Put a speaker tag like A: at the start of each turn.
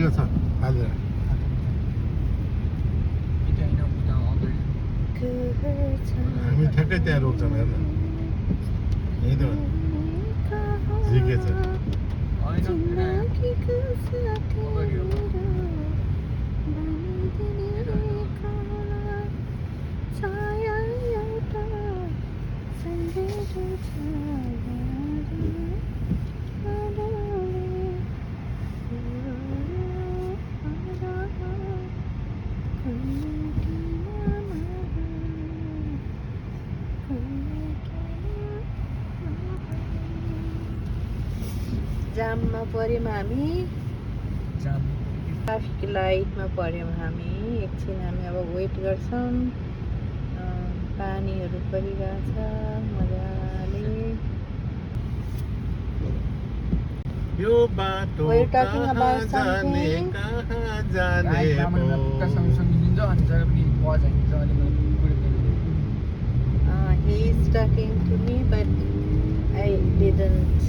A: त्यहाँनिर छ हालेर हामी ठ्याक्कै त्यहाँ रोक्छौँ हेर्न यही त झिकेछ
B: जाममा पर्यौँ हामी ट्राफिक लाइटमा पर्यौँ हामी एकछिन हामी अब वेट गर्छौँ पानीहरू परिरहेछ मजाले
A: यो बाटो
B: We're talking
A: कहाँ
B: about
A: जाने
B: something.
A: कहाँ जाने पो।
B: he is talking to me but I didn't